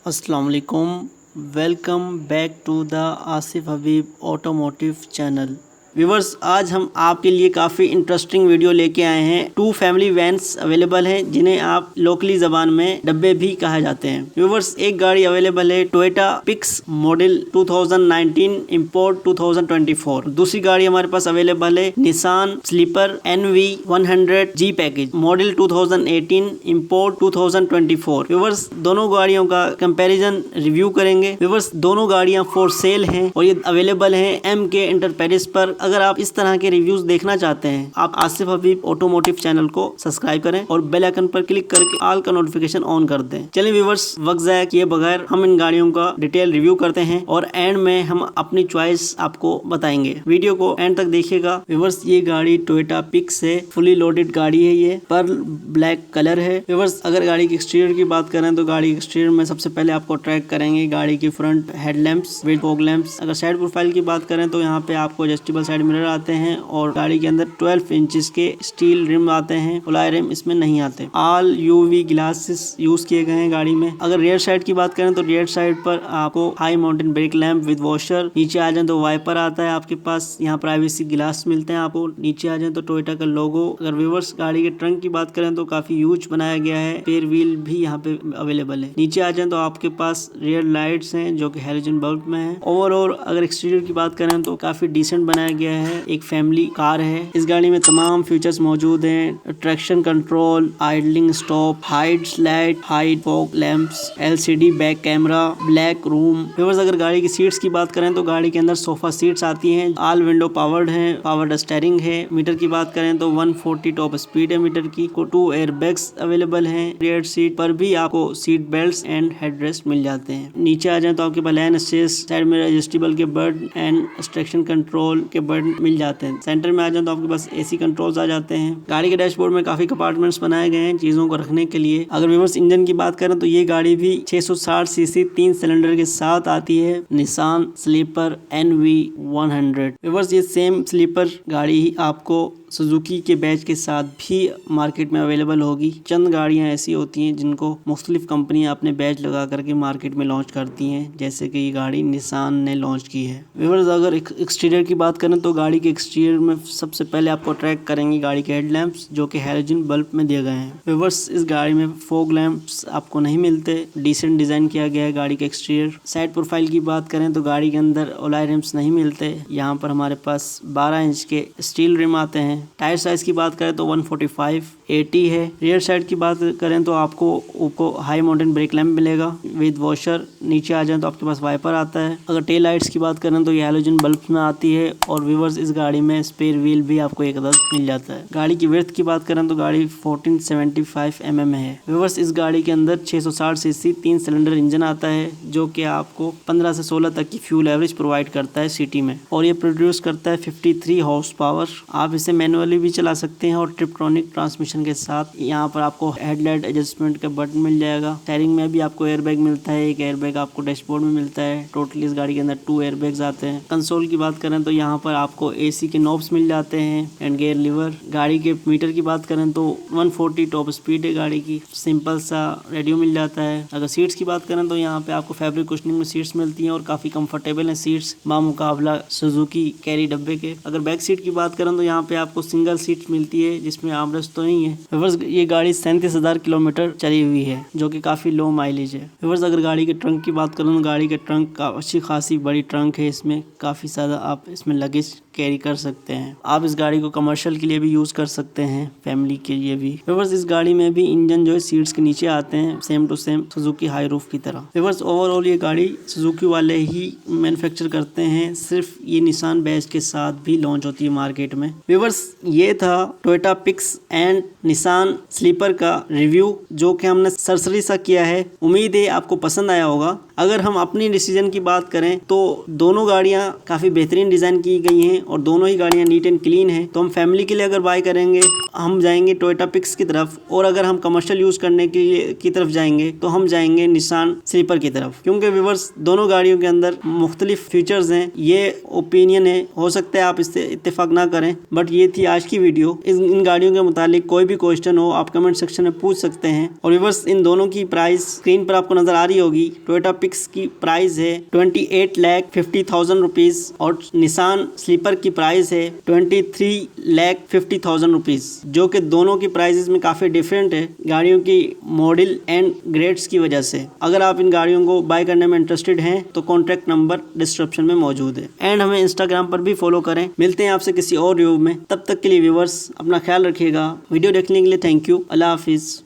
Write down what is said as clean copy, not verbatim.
अस्सलाम वालेकुम। Welcome back to the Asif Habib automotive channel. Viewers, आज हम आपके लिए काफ़ी इंटरेस्टिंग वीडियो लेके आए हैं। 2 फैमिली वैन्स अवेलेबल हैं जिन्हें आप लोकली ज़बान में डब्बे भी कहा जाते हैं। व्यूवर्स, एक गाड़ी अवेलेबल है टोयोटा पिक्स मॉडल 2019 इंपोर्ट 2024। दूसरी गाड़ी हमारे पास अवेलेबल है Nissan sleeper NV100 G package model 2018 import 2024। Viewers, दोनों गाड़ियों का कंपैरिजन रिव्यू करेंगे। व्यूवर्स, दोनों गाड़ियां फॉर सेल हैं और ये अवेलेबल हैं MK एंटरप्राइजेस पर। अगर आप इस तरह के रिव्यूज देखना चाहते हैं, आप आसिफ हबीब ऑटोमोटिव चैनल को सब्सक्राइब करें और बेल आइकन पर क्लिक करके ऑल का नोटिफिकेशन ऑन कर दें। चलिए व्यूवर्स, वक्त ज़ाया किए बगैर हम इन गाड़ियों का डिटेल रिव्यू करते हैं और एंड में हम अपनी चॉइस आपको बताएंगे। वीडियो को एंड तक देखिएगा। व्यूवर्स, ये गाड़ी टोयोटा पिक्स है, फुली लोडेड गाड़ी है। ये पर्ल ब्लैक कलर है। व्यूवर्स, अगर गाड़ी के एक्सटीरियर की बात करें तो गाड़ी के एक्सटीरियर में सबसे पहले आपको अट्रैक्ट करेंगे गाड़ी की front headlamps with fog lamps. अगर साइड प्रोफाइल की बात करें तो यहाँ पे आपको एडजस्टेबल साइड मिरर आते हैं और गाड़ी के अंदर 12 इंचेस के स्टील रिम आते हैं। अलॉय रिम इसमें नहीं आते। ऑल UV ग्लासेस यूज किए गए हैं गाड़ी में। अगर रियर साइड की बात करें तो रियर साइड पर आपको high mountain brake lamp with washer. नीचे आ जाए तो वाइपर आता है आपके पास। यहाँ प्राइवेसी ग्लास मिलते हैं आपको। नीचे आ जाए तो टोयोटा का लोगो। अगर व्यूअर्स, गाड़ी के ट्रंक की बात करें तो काफी ह्यूज बनाया गया है। पेयर व्हील भी यहाँ पे अवेलेबल है। नीचे आ जाए तो आपके पास रियर लाइट्स हैं जो कि हैलोजन बल्ब में है। ओवरऑल अगर एक्सटीरियर की बात करें तो काफी डिसेंट बनाया गया है। एक फैमिली कार है। इस गाड़ी में तमाम फीचर्स मौजूद हैं। Traction control, idling stop, hide slide, hide fog lamps, LCD back camera, black room. Viewers, अगर गाड़ी की सीट्स की बात करें तो गाड़ी के अंदर सोफा सीट्स आती हैं। ऑल विंडो पावर्ड है। पावर्ड स्टीयरिंग है। मीटर की बात करें तो 140 टॉप स्पीड है मीटर की। 2 एयर बैग्स अवेलेबल हैं। रियर सीट पर भी आपको सीट बेल्ट एंड हेडरेस्ट मिल जाते हैं। नीचे आ जाए तो आपके पास लैन असिस्ट, साइड में एडजस्टेबल के बटन एंड ट्रैक्शन कंट्रोल के बटन मिल जाते हैं। सेंटर में आ जाए तो आपके पास AC कंट्रोल्स आ जाते हैं। गाड़ी के डैशबोर्ड में काफी कंपार्टमेंट्स बनाए गए हैं चीजों को रखने के लिए। अगर व्यूअर्स इंजन की बात करें तो ये गाड़ी भी 660 सीसी 3 सिलेंडर के साथ आती है। Nissan sleeper NV100। व्यूअर्स, ये सेम स्लीपर गाड़ी ही आपको सुजुकी के बैच के साथ भी मार्केट में अवेलेबल होगी। चंद गाड़ियां ऐसी होती हैं जिनको मुख्तलिफ कंपनियां अपने बैच लगा करके मार्केट में लॉन्च करती हैं, जैसे कि ये गाड़ी निसान ने लॉन्च की है। व्यूअर्स, अगर एक्सटीरियर की बात करें तो गाड़ी के एक्सटीरियर में सबसे पहले आपको अट्रैक्ट करेंगे गाड़ी के हेडलैम्प्स जो कि हैलोजन बल्ब में दिए गए हैं। व्यूअर्स, इस गाड़ी में फॉग लैंप्स आपको नहीं मिलते। डिसेंट डिजाइन किया गया है गाड़ी के एक्सटीरियर। साइड प्रोफाइल की बात करें तो गाड़ी के अंदर अलॉय रिम्स नहीं मिलते। यहाँ पर हमारे पास 12 इंच के स्टील रिम आते हैं। टायर साइज की बात करें तो 145/80 है। रियर साइड की बात करें तो आपको हाई माउंटेन ब्रेक लैंप मिलेगा विद वॉशर। नीचे आ जाए तो आपके पास वाइपर आता है। अगर टेल लाइट्स की बात करें तो ये हैलोजन बल्ब में आती है। और व्यूअर्स, इस गाड़ी में स्पेयर व्हील भी आपको एक अदद मिल जाता है। गाड़ी की विड्थ की बात करें तो गाड़ी 1475 mm है। व्यूअर्स, इस गाड़ी के अंदर 660 सीसी 3 सिलेंडर इंजन आता है जो कि आपको 15 से 16 तक की फ्यूल एवरेज प्रोवाइड करता है सिटी में। और ये प्रोड्यूस करता है 53 हॉर्स पावर। आप इसे मैनुअली भी चला सकते हैं और ट्रिप्ट्रॉनिक ट्रांसमिशन के साथ। यहाँ पर आपको हेडलाइट एडजस्टमेंट का बटन मिल जाएगा। स्टीयरिंग में भी आपको एयरबैग मिलता है। एक एयरबैग आपको डैशबोर्ड में मिलता है। टोटली इस गाड़ी के अंदर 2 एयरबैग्स आते हैं। कंसोल की बात करें तो यहाँ पर आपको AC के नॉब्स मिल जाते हैं एंड गियर लीवर। गाड़ी के मीटर की बात करें तो 140 टॉप स्पीड है गाड़ी की। सिंपल सा रेडियो मिल जाता है। अगर सीट्स की बात करें तो यहाँ पे आपको फैब्रिक कुशनिंग में सीट्स मिलती हैं और काफी कंफर्टेबल है सीट्स बामुकाबला सुजुकी कैरी डब्बे के। अगर बैक सीट की बात करें तो यहाँ पे आपको सिंगल सीट मिलती है जिसमें आर्मरेस्ट तो नहीं है। व्यूअर्स, ये गाड़ी 37,000 किलोमीटर चली हुई है जो कि काफी लो माइलेज है। व्यूअर्स, अगर गाड़ी के ट्रंक की बात करें तो गाड़ी के ट्रंक का अच्छी खासी बड़ी ट्रंक है। इसमें काफी ज्यादा आप इसमें लगेज कैरी कर सकते हैं। आप इस गाड़ी को कमर्शियल के लिए भी यूज कर सकते हैं, फैमिली के लिए भी। व्यूअर्स, इस गाड़ी में भी इंजन जो है सीट्स के नीचे आते हैं, same to same Suzuki high roof की तरह। व्यूअर्स, ओवरऑल ये गाड़ी सुजुकी वाले ही मैन्युफैक्चर करते हैं। सिर्फ ये निसान बैच के साथ भी लॉन्च होती है मार्केट में। व्यूअर्स, ये था टोयोटा पिक्स एंड निसान स्लीपर का रिव्यू जो कि हमने सरसरी सा किया है। उम्मीद है आपको पसंद आया होगा। अगर हम अपनी डिसीजन की बात करें तो दोनों गाड़ियां काफ़ी बेहतरीन डिज़ाइन की गई हैं और दोनों ही गाड़ियां नीट एंड क्लीन हैं। तो हम फैमिली के लिए अगर बाय करेंगे हम जाएंगे टोयोटा पिक्स की तरफ, और अगर हम कमर्शियल यूज़ करने की तरफ जाएंगे तो हम जाएंगे निसान स्लीपर की तरफ, क्योंकि व्यूअर्स दोनों गाड़ियों के अंदर मुख्तलिफ फीचर्स हैं। ये ओपिनियन है, हो सकता है आप इससे इत्तेफाक ना करें, बट ये थी आज की वीडियो। इन गाड़ियों के मुतालिक कोई भी क्वेश्चन हो आप कमेंट सेक्शन में पूछ सकते हैं। और व्यूअर्स इन दोनों की प्राइस स्क्रीन पर आपको नजर आ रही होगी। टोयोटा पिक्स की प्राइस है 28,50,000 रुपीज़ और निसान स्लीपर की प्राइस है 23,50,000 रुपीज़, जो कि दोनों की प्राइसेस में काफ़ी डिफरेंट है गाड़ियों की मॉडल एंड ग्रेड्स की वजह से। अगर आप इन गाड़ियों को बाय करने में इंटरेस्टेड हैं तो कॉन्टैक्ट नंबर डिस्क्रिप्शन में मौजूद है। एंड हमें इंस्टाग्राम पर भी फॉलो करें। मिलते हैं आपसे किसी और रिव्यू में, तब तक के लिए व्यूअर्स अपना ख्याल रखिएगा। वीडियो देखने के लिए थैंक यू। अल्लाह हाफिज़।